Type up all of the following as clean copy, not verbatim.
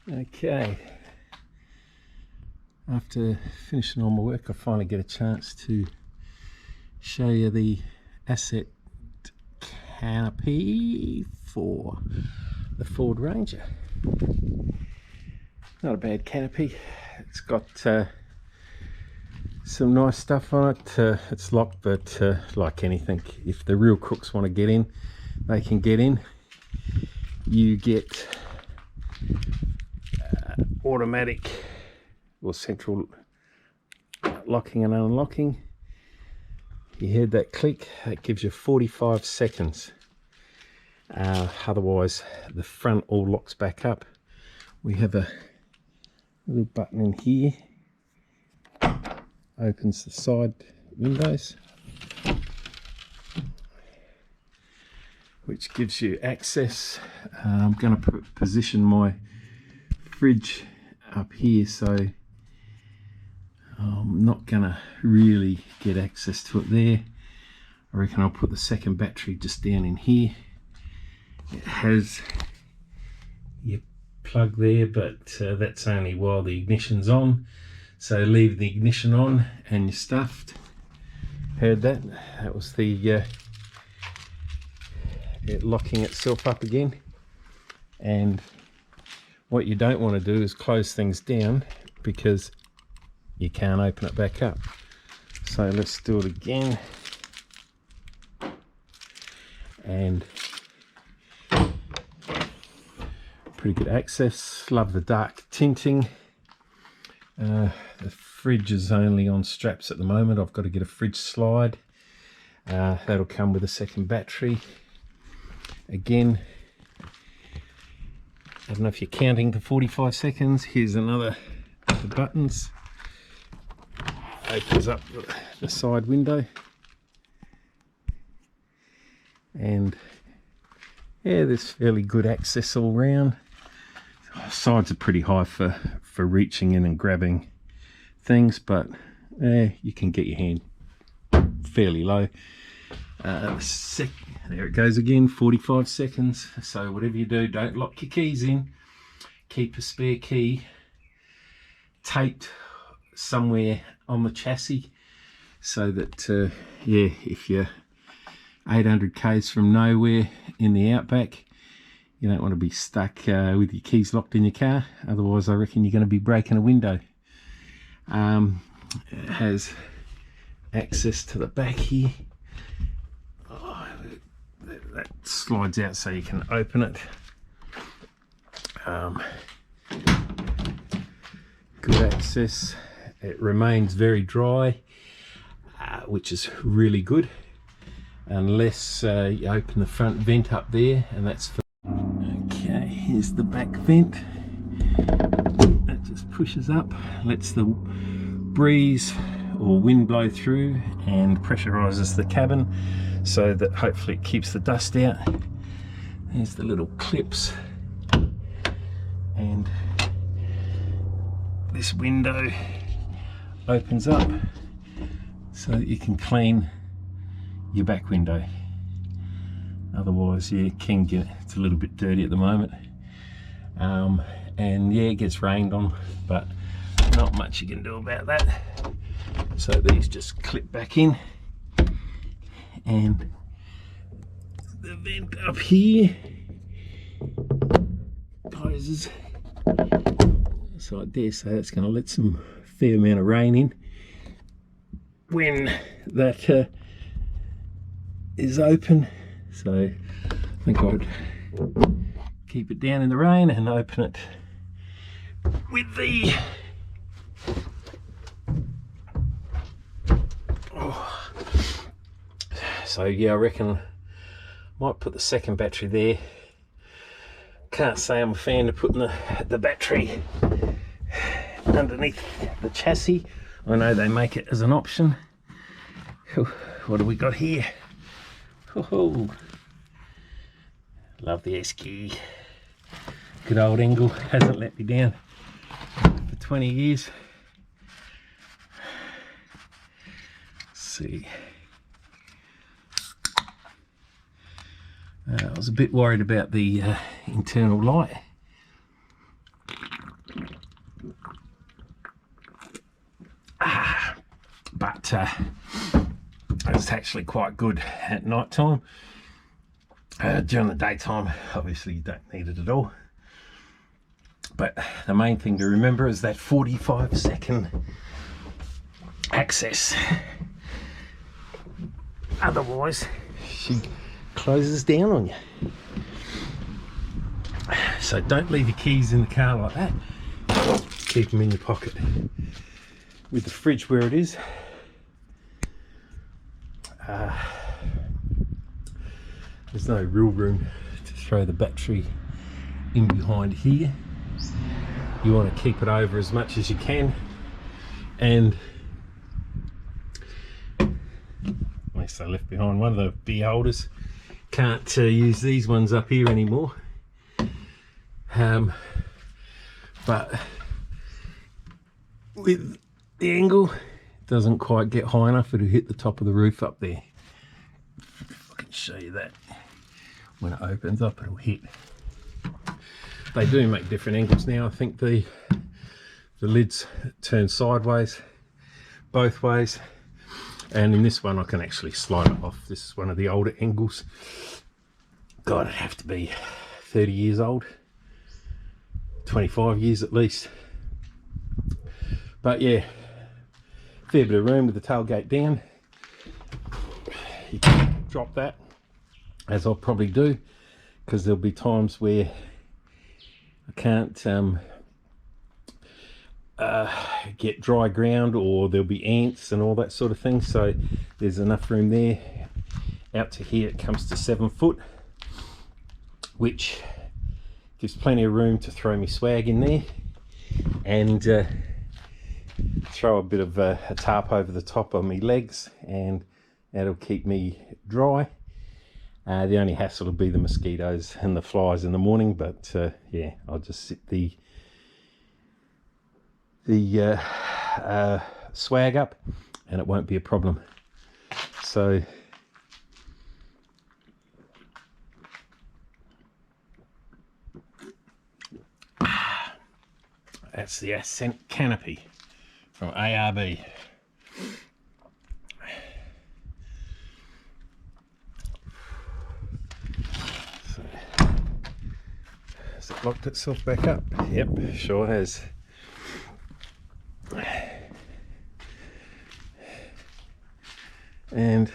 Okay, after finishing all my work, I finally get a chance to show you the Ascent Canopy for the Ford Ranger. Not a bad canopy. It's got some nice stuff on it. It's locked, but like anything, if the real crooks want to get in, they can get in. You get automatic or central locking and unlocking. You heard that click? That gives you 45 seconds. Otherwise the front all locks back up. We have a little button in here, opens the side windows, which gives you access. I'm going to position my fridge up here, so I'm not going to really get access to it there. I reckon I'll put the second battery just down in here. It has your plug there, but that's only while the ignition's on, so leave the ignition on and you're stuffed. Heard that? That was the it locking itself up again. And what you don't want to do is close things down, because you can't open it back up. So let's do it again. And pretty good access. Love the dark tinting. The fridge is only on straps at the moment. I've got to get a fridge slide. That'll come with a second battery. Again, I don't know if you're counting to 45 seconds. Here's another of the buttons. Opens up the side window. And yeah, there's fairly good access all round. Sides are pretty high for reaching in and grabbing things, but you can get your hand fairly low. There it goes again, 45 seconds. So whatever you do, don't lock your keys in. Keep a spare key taped somewhere on the chassis, so that yeah, if you're 800 k's from nowhere in the outback, you don't want to be stuck with your keys locked in your car. Otherwise I reckon you're going to be breaking a window. It has access to the back here. That slides out so you can open it. Good access. It remains very dry, which is really good, unless you open the front vent up there, and that's for... Okay, here's the back vent. That just pushes up, lets the breeze or wind blow through and pressurizes the cabin, so that hopefully it keeps the dust out. There's the little clips, and this window opens up so that you can clean your back window. Otherwise you can get, it's a little bit dirty at the moment, and yeah, it gets rained on, but not much you can do about that. So these just clip back in, and the vent up here closes. So I dare say that's going to let some fair amount of rain in when that is open. So I think I'd keep it down in the rain and open it with the So yeah, I reckon I might put the second battery there. Can't say I'm a fan of putting the battery underneath the chassis. I know they make it as an option. What do we got here? Oh, love the S-key. Good old Engel, hasn't let me down for 20 years. Let's see. I was a bit worried about the internal light. but it's actually quite good at night time. During the daytime, obviously you don't need it at all. But the main thing to remember is that 45-second access. Otherwise, she closes down on you. So don't leave your keys in the car like that. Keep them in your pocket. With the fridge where it is, there's no real room to throw the battery in behind here. You want to keep it over as much as you can, and at least I left behind one of the beer holders. Can't use these ones up here anymore, but with the angle, it doesn't quite get high enough. It'll hit the top of the roof up there. If I can show you that, when it opens up, it'll hit. They do make different angles now. I think the lids turn sideways, both ways, and in this one I can actually slide it off. This is one of the older angles. God, it'd have to be 30 years old, 25 years at least. But yeah, fair bit of room with the tailgate down. You can drop that, as I'll probably do, because there'll be times where I can't get dry ground, or there'll be ants and all that sort of thing. So there's enough room there. Out to here it comes to 7 foot, which gives plenty of room to throw me swag in there, and throw a bit of a tarp over the top of my legs, and that'll keep me dry. The only hassle will be the mosquitoes and the flies in the morning, but yeah, I'll just sit the swag up and it won't be a problem. So that's the Ascent Canopy from ARB. Has it locked itself back up? Yep, sure has. And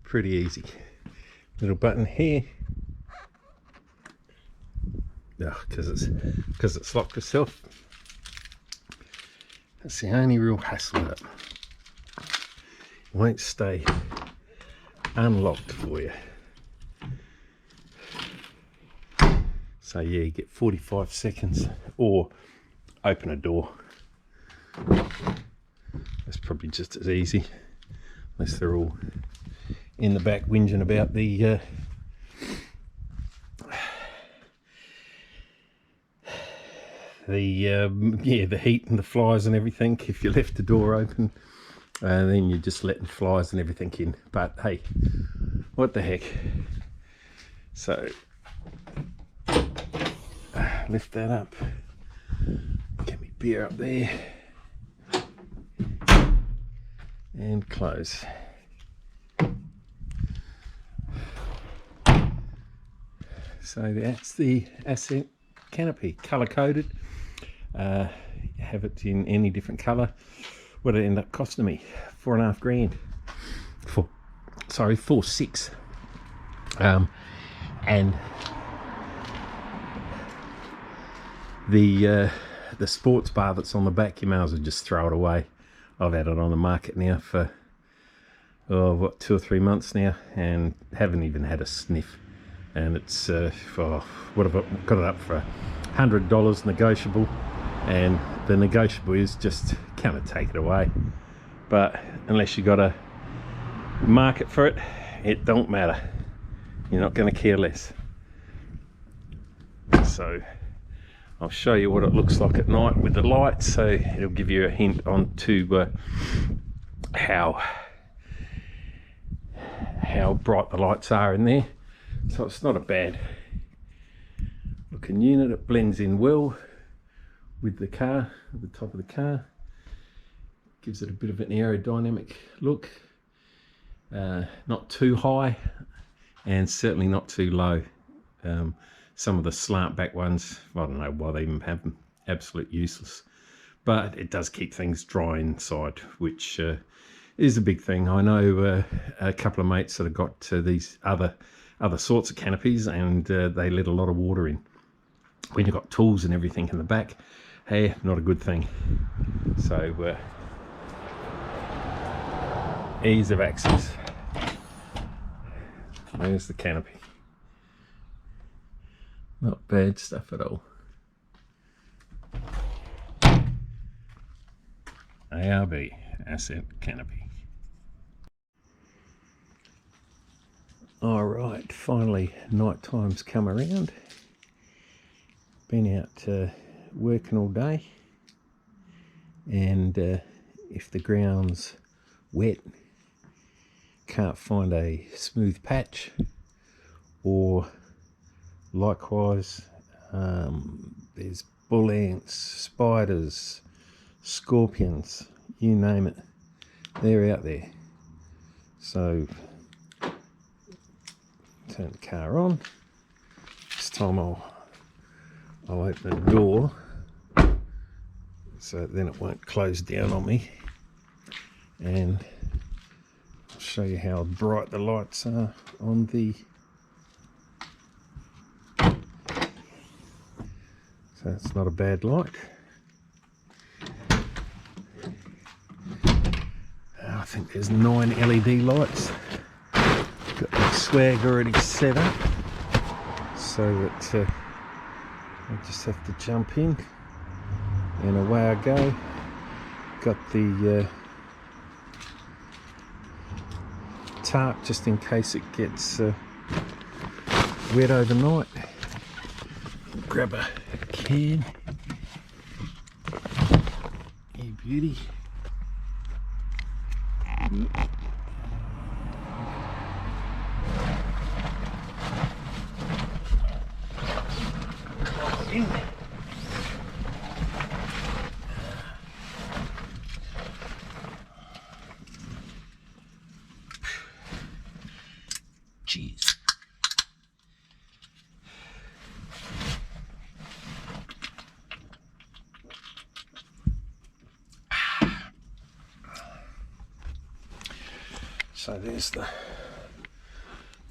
pretty easy. Little button here. Oh, because it's locked itself. That's the only real hassle with it. It won't stay unlocked for you. So yeah, you get 45 seconds, or open a door. That's probably just as easy, unless they're all in the back whinging about the heat and the flies and everything. If you left the door open, then you're just letting flies and everything in. But hey, what the heck. So lift that up, get me beer up there, and close. So that's the Ascent Canopy, colour coded. Have it in any different colour. What it ended up costing me, $4.5 grand. For 4.6. And the sports bar that's on the back, you may as well just throw it away. I've had it on the market now for 2 or 3 months now, and haven't even had a sniff. And it's what have I got it up for? $100 negotiable, and the negotiable is just kind of take it away. But unless you got a market for it, it don't matter. You're not going to care less. So I'll show you what it looks like at night with the lights, so it'll give you a hint on to how bright the lights are in there. So it's not a bad looking unit. It blends in well with the car, at the top of the car. Gives it a bit of an aerodynamic look. Not too high and certainly not too low. Some of the slant back ones, I don't know why they even have them, absolute useless. But it does keep things dry inside, which is a big thing. I know a couple of mates that have got these other sorts of canopies, and they let a lot of water in. When you've got tools and everything in the back, hey, not a good thing. So ease of access. There's the canopy. Not bad stuff at all. ARB Ascent Canopy. Alright, finally night time's come around. Been out working all day, and if the ground's wet, can't find a smooth patch, or likewise there's bull ants, spiders, scorpions, you name it, they're out there. So turn the car on. This time I'll open the door so then it won't close down on me, and I'll show you how bright the lights are on the. So it's not a bad light. I think there's 9 LED lights. Got my swag already set up, so that I just have to jump in and away I go. Got the tarp just in case it gets wet overnight. Grab a can. Hey beauty. Jeez. So there's the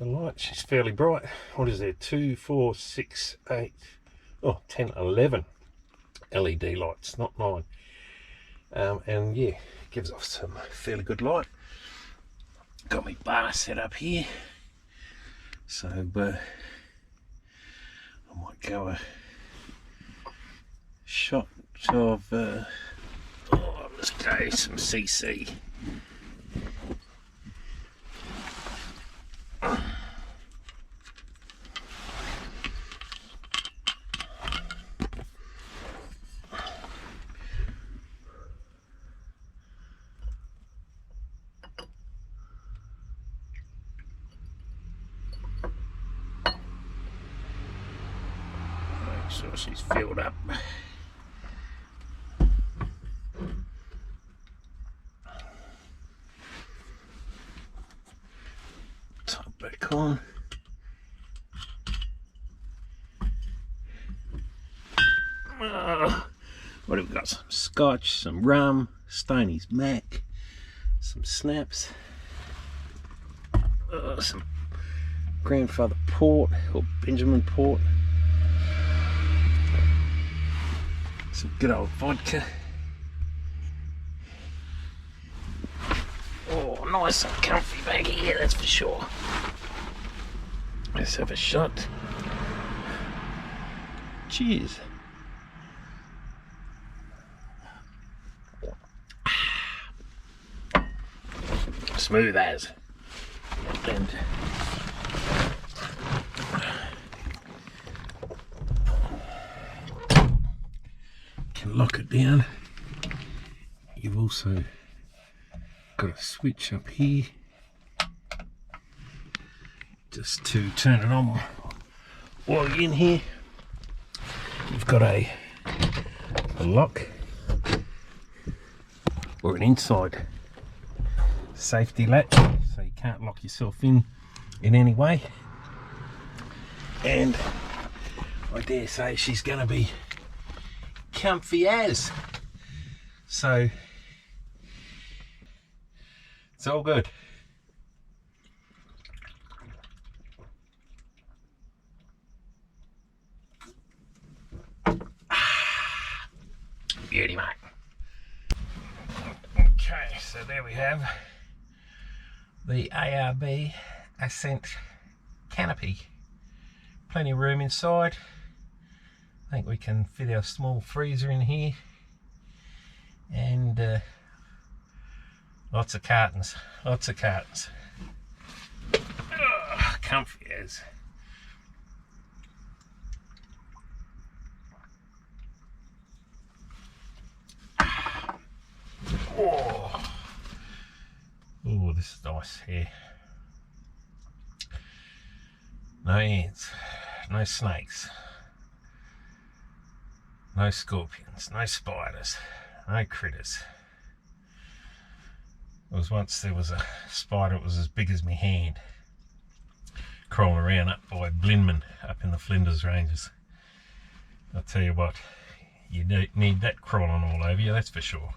light. She's fairly bright. What is there? 2, 4, 6, 8, 10, 11 LED lights, not 9. And yeah, gives off some fairly good light. Got my bar set up here, so I might go a shot of let's go some CC. So she's filled up. Top back on. What have we got? Some scotch, some rum, Stoney's Mac, some snaps, some grandfather port or Benjamin port. Some good old vodka. Oh, nice and comfy back here, that's for sure. Let's have a shot. Cheers. Smooth as. And lock it down. You've also got a switch up here just to turn it on while you're in here. You've got a lock or an inside safety latch, so you can't lock yourself in any way. And I dare say she's going to be comfy as. So it's all good. Beauty, mate. Okay, so there we have the ARB Ascent Canopy. Plenty of room inside. I think we can fit our small freezer in here, and lots of cartons, lots of cartons. Ugh, comfy as. Oh, this is nice here. No ants, no snakes, no scorpions, no spiders, no critters. There was a spider that was as big as my hand, crawling around up by Blinman up in the Flinders Ranges. I'll tell you what, you don't need that crawling all over you, that's for sure.